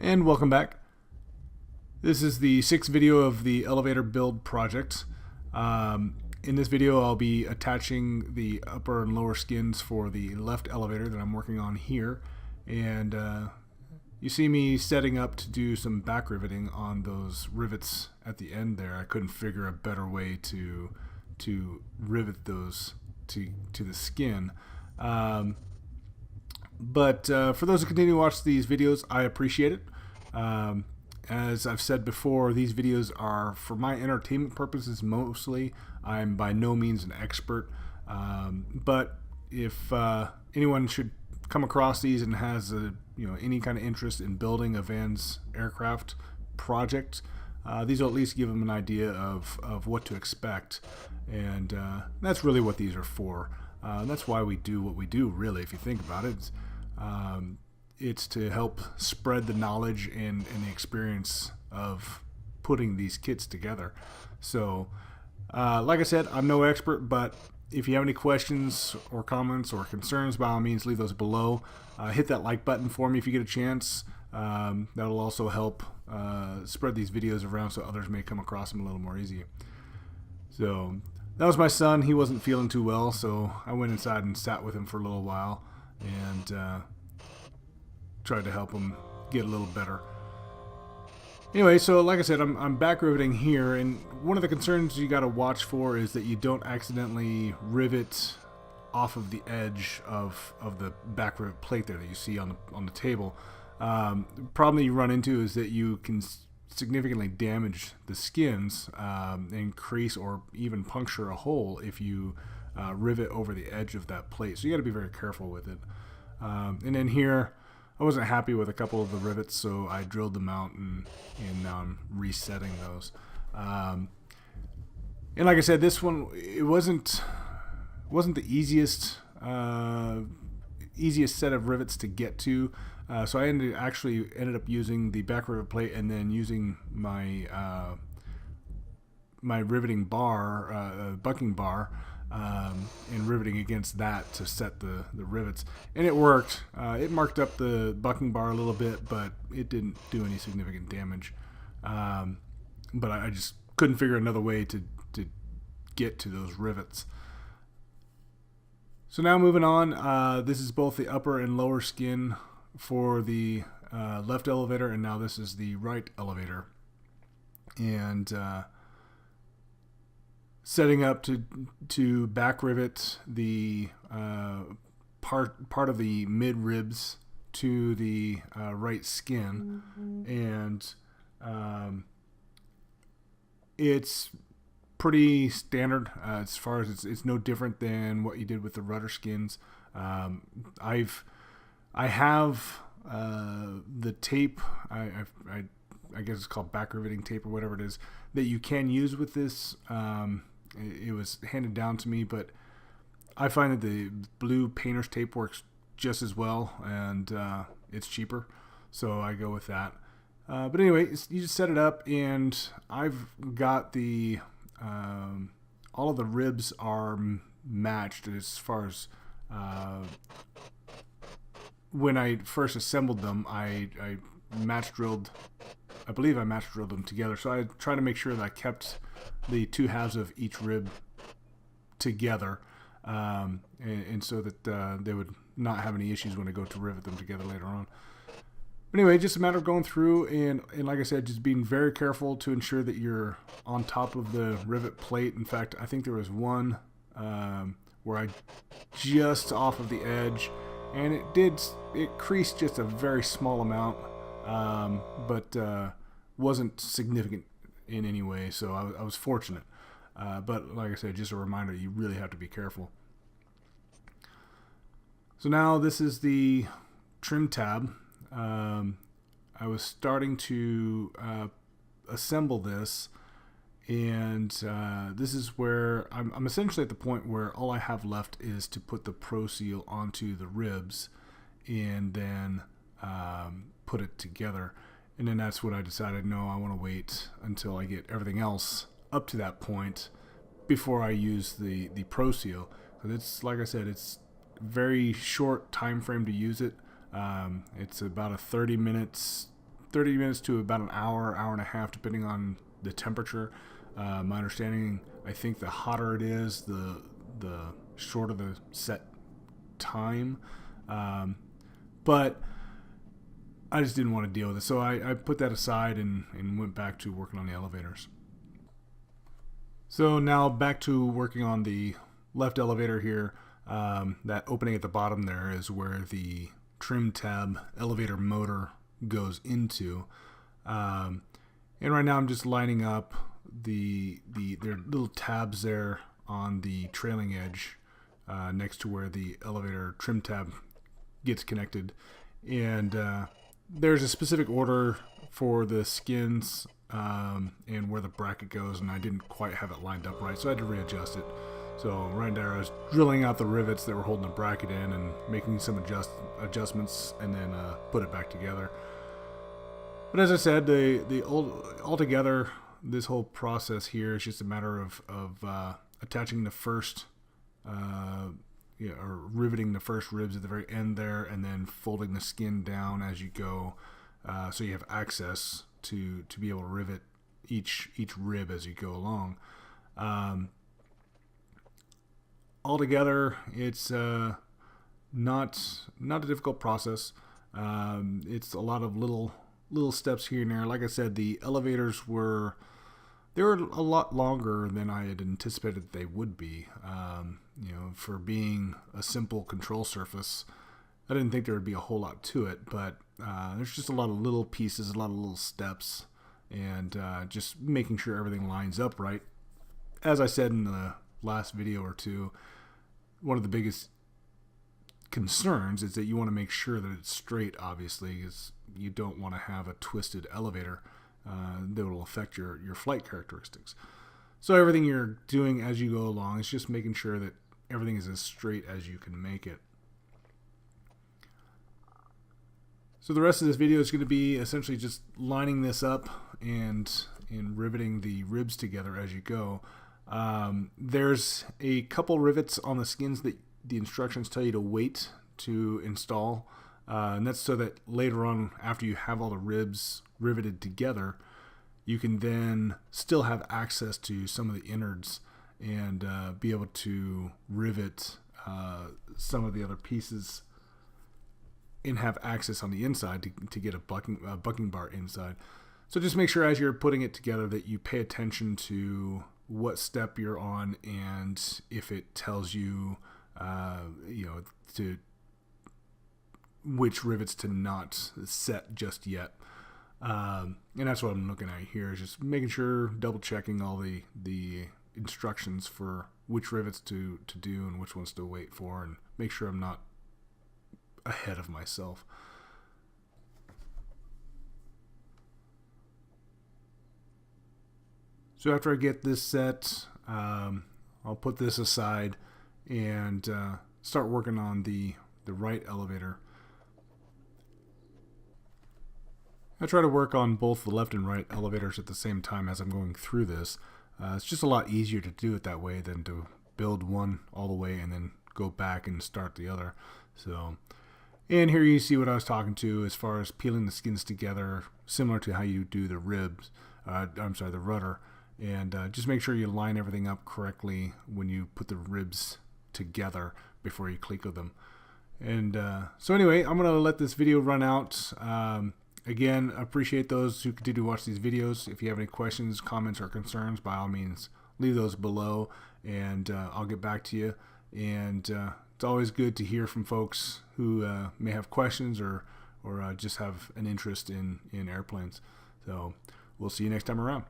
And welcome back. This is the sixth video of the elevator build project. In this video I'll be attaching the upper and lower skins for the left elevator that I'm working on here, and you see me setting up to do some back riveting on those rivets at the end there. I couldn't figure a better way to rivet those to the skin. But for those who continue to watch these videos, I appreciate it. As I've said before, these videos are for my entertainment purposes mostly. I'm by no means an expert, but if anyone should come across these and has any kind of interest in building a Vans aircraft project, these will at least give them an idea of what to expect, and that's really what these are for. That's why we do what we do, really, if you think about it. It's to help spread the knowledge and the experience of putting these kits together. So, like I said, I'm no expert, but if you have any questions or comments or concerns, by all means, leave those below. Hit that like button for me if you get a chance. That'll also help spread these videos around so others may come across them a little more easy. So, that was my son. He wasn't feeling too well, so I went inside and sat with him for a little while and tried to help him get a little better. Anyway, so like I said, I'm back riveting here, and one of the concerns you got to watch for is that you don't accidentally rivet off of the edge of the back rivet plate there that you see on the table. The problem you run into is that you can significantly damage the skins, increase or even puncture a hole if you rivet over the edge of that plate. So you got to be very careful with it. And then here, I wasn't happy with a couple of the rivets, so I drilled them out, and now I'm resetting those. And like I said, this one, it wasn't the easiest set of rivets to get to. So I ended up using the back rivet plate and then using my my riveting bar, bucking bar, and riveting against that to set the rivets, and it worked. It marked up the bucking bar a little bit, but it didn't do any significant damage. But I just couldn't figure another way to get to those rivets. So now moving on, this is both the upper and lower skin for the left elevator, and now this is the right elevator, and setting up to back rivet the part of the mid ribs to the right skin, and it's pretty standard as far as it's no different than what you did with the rudder skins. I have the tape. I guess it's called back riveting tape or whatever it is that you can use with this. It was handed down to me, but I find that the blue painter's tape works just as well, and it's cheaper, so I go with that. But anyway, you just set it up, and I've got the all of the ribs are matched as far as when I first assembled them. I believe I match drilled them together, so I try to make sure that I kept the two halves of each rib together, and so that they would not have any issues when I go to rivet them together later on. But anyway, just a matter of going through and like I said, just being very careful to ensure that you're on top of the rivet plate. In fact, I think there was one where I just off of the edge, and it creased just a very small amount, but wasn't significant in any way, so I was fortunate. But like I said, just a reminder, you really have to be careful. So now this is the trim tab. I was starting to assemble this, and this is where I'm essentially at the point where all I have left is to put the Pro Seal onto the ribs and then put it together. And then that's what I decided, no, I want to wait until I get everything else up to that point before I use the Pro Seal. So it's, like I said, it's very short time frame to use it. It's about a 30 minutes 30 minutes to about an hour, hour and a half, depending on the temperature. My understanding, I think the hotter it is, the shorter the set time. But I just didn't want to deal with it, so I put that aside and went back to working on the elevators. So now back to working on the left elevator here. That opening at the bottom there is where the trim tab elevator motor goes into. And right now I'm just lining up there are little tabs there on the trailing edge next to where the elevator trim tab gets connected. And there's a specific order for the skins and where the bracket goes, and I didn't quite have it lined up right, so I had to readjust it. So right there I was drilling out the rivets that were holding the bracket in and making some adjustments, and then put it back together. But as I said, altogether, this whole process here is just a matter of attaching the first or riveting the first ribs at the very end there, and then folding the skin down as you go, so you have access to be able to rivet each rib as you go along. Altogether, it's not a difficult process. It's a lot of little steps here and there. Like I said, the elevators were a lot longer than I had anticipated they would be. For being a simple control surface, I didn't think there would be a whole lot to it, but there's just a lot of little pieces, a lot of little steps, and just making sure everything lines up right. As I said in the last video or two, one of the biggest concerns is that you want to make sure that it's straight, obviously, because you don't want to have a twisted elevator that will affect your flight characteristics. So everything you're doing as you go along is just making sure that everything is as straight as you can make it. So the rest of this video is going to be essentially just lining this up and riveting the ribs together as you go. There's a couple rivets on the skins that the instructions tell you to wait to install, and that's so that later on, after you have all the ribs riveted together, you can then still have access to some of the innards and be able to rivet some of the other pieces and have access on the inside to get a bucking bar inside. So just make sure as you're putting it together that you pay attention to what step you're on, and if it tells you, to which rivets to not set just yet. And that's what I'm looking at here, is just making sure, double checking all the instructions for which rivets to do and which ones to wait for, and make sure I'm not ahead of myself. So after I get this set, I'll put this aside and start working on the right elevator. I try to work on both the left and right elevators at the same time as I'm going through this. It's just a lot easier to do it that way than to build one all the way and then go back and start the other. So, and here you see what I was talking to as far as peeling the skins together, similar to how you do the ribs. The rudder. And just make sure you line everything up correctly when you put the ribs together before you cleco them. And so anyway, I'm going to let this video run out. Again, I appreciate those who continue to watch these videos. If you have any questions, comments, or concerns, by all means, leave those below, and I'll get back to you. And it's always good to hear from folks who may have questions or just have an interest in airplanes. So we'll see you next time around.